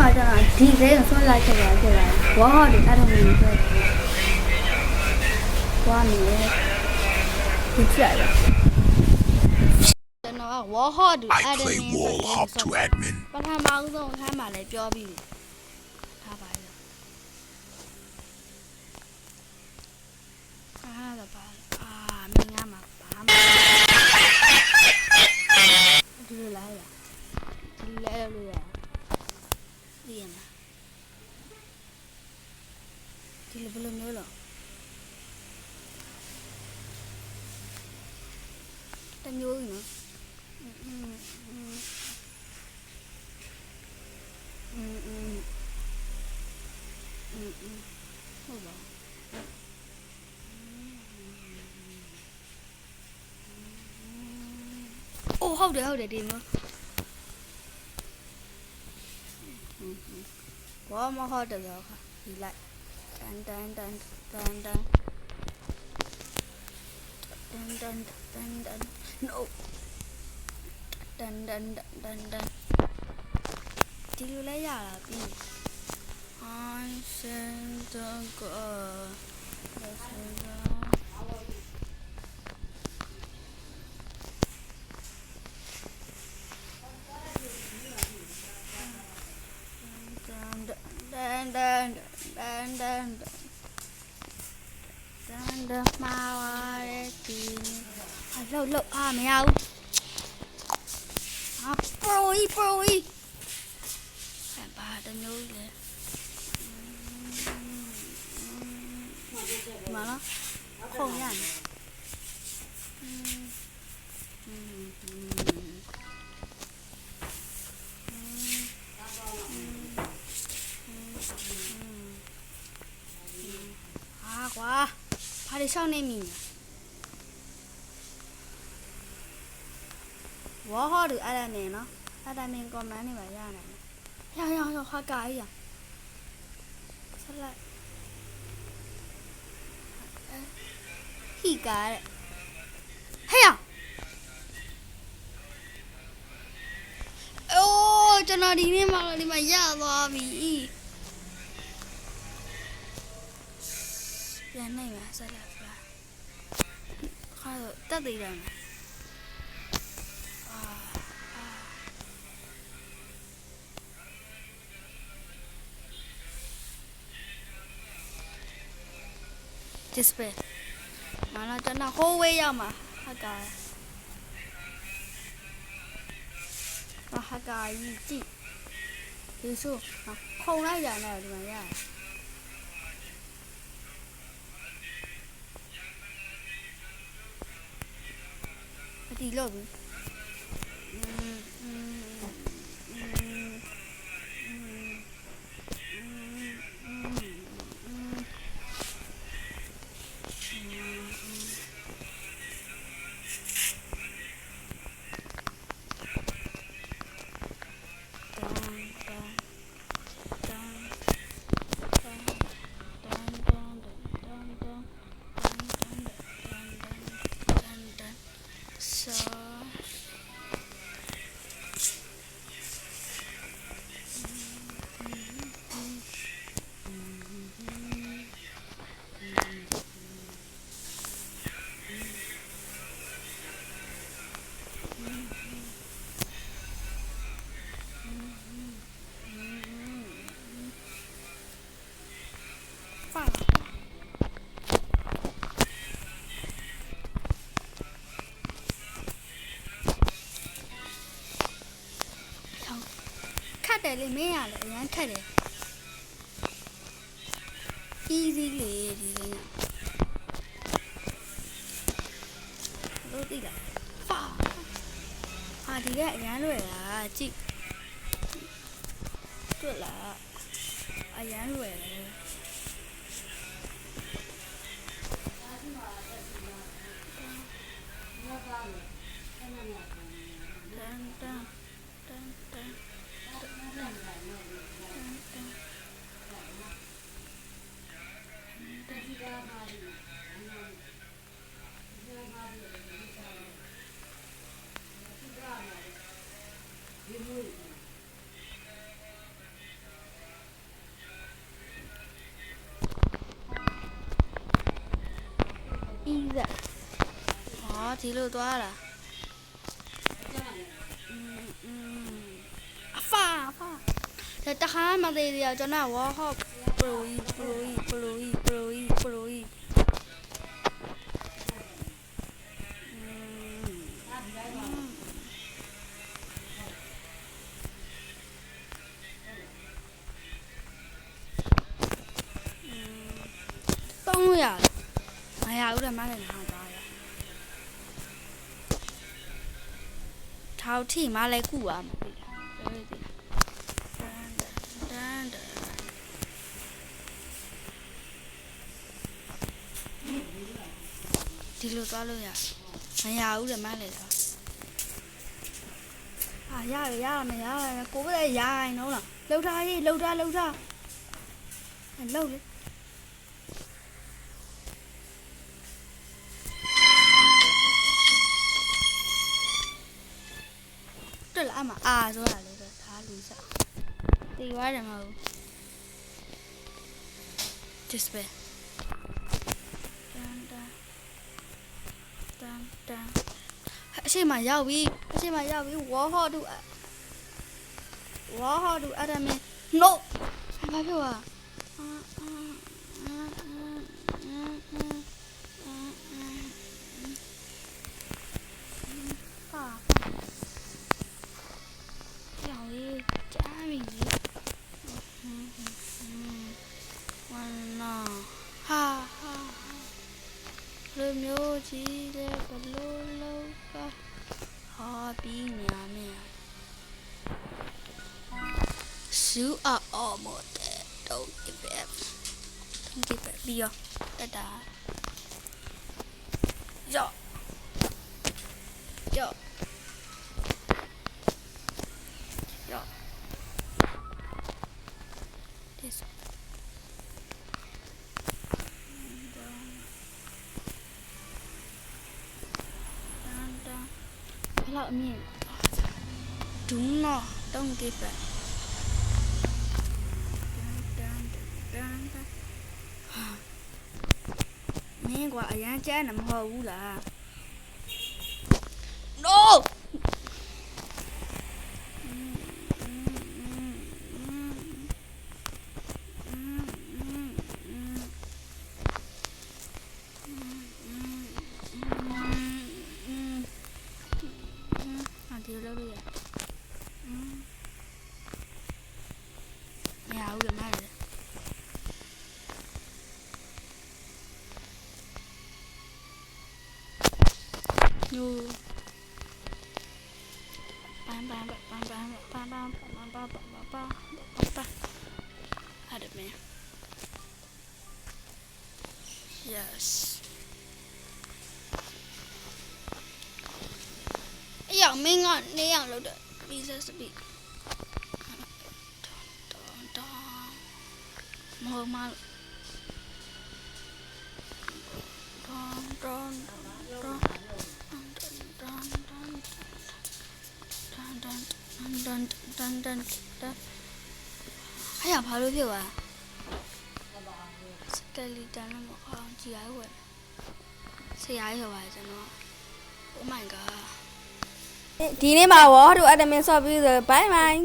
မှာကျတော့ဒီလေးကိုဆွဲလိုက်ချက်လိုက်ဝါဟောဒီအဲ့လိုမျိုးဆွဲဝါနေဒီကြိုက်လားကျွန်တော်ဝါဟောဒီ I play wall hop to admin. ပထမဦးဆုံးအခန်းမှာလည်းပြောပြီးထားပါလေအားတော့ပါမင်းငါမှာဘာမှဒီလိုလားဒီလဲလို့ရဒီရမှာဒီလိုဘယ်လိုမျိုးလဲတမျိုးကြီးနော်ဟုတ်ပါအိုးဟုတ်တယ်ဒီမျိုးဘာမှဟုတ်တယ်တော့ခါဒီလိုက်တန်no တန်ဒီလိုလဲရတာပြီ安心的歌มาเลยทีလုတ်မရဘူးပရိုဘာတမျိုးလဲမလားခုံရတယ်ကွာဘာတွေရှောင်းနေမိဝါဟောဒီအဲ့ဒါမင်းနော်အဲ့ဒါမင်းကွန်မန့်နေပါရနိုင်ရောဟာကာကြီးရဆက်လိုက်ဟိကာတဲ့ဟဲ့အိုးကျွန်တော်ဒီနေ့မှဒီမှာရသွားပြီပြန်နိုင်ပါဆက်လိုက်ပါခါတော့တက်သေးတယ်display มาแล้วจะน่ะโฮเว่ရောက်မှာဟာကာကြီးကြည့်ဒီဆိုခုံလိုက်ရနေတယ်ဒီမှာရတယ်အတီလို့ပြီတယ်လေမင်းရလေအရန်ခက်တယ် easy လေဒီကလို့တိလားဒီကအရန်လွယ်တာကြည့်တွေ့လားအရန်လွယ်တယ် တဲ့ဟောဒီလိုသွားတာအဖာတခါမသေးသေးကျွန်တော်ဝါဟော့ပရိုကြီးပေါင်းလို့ရတယ်မရဘူးတဲ့မလည်းဟာသွားရထောက်ထိမလည်းကုရမှာပြီတန်းဒီလိုသွားလို့ရမရဘူးတဲ့မလည်းသွားရတယ်ကိုယ်ပဲရရင်တော့လားလှုပ်ထားရေးလှုပ်ထားလှုပ်လေ对了，俺妈啊，说啥来着？他路上，对外人嘛，就是呗。当，而且嘛要比，我好多阿达们，no，还发票啊？လူမျိုးကြီးတဲ့ဘလို့လောကဟာပြီးညာမယ်You are almost there. Don't give up.ပြီးရောတက်တာယောthisလောက်အမြင့်ဒူးနော် Don't give up. မင်းကွာအရန်ကျန်းတယ်မဟုတ်ဘူးလား No ဒီလိုလုပ်ရမရဘူးလေမရတယ်ညူပန်းအဲ့ဒါမင်း Yes အဲ့ရောက်မင်းကနေအောင်လုပ်တယ်ပြီးစစပြီးမဟုတ်မအဲ့ရဘာလို့ဖြစ်သွားစကလီတန်တော့မအောင်ကြည်ရဝယ်ဆရာကြီးဟောပါကျွန်တော် Oh my god ဒီနေ့မှာဝါတို့အတမင်ဆော့ပြီးဆိုဘိုင်ဘိုင်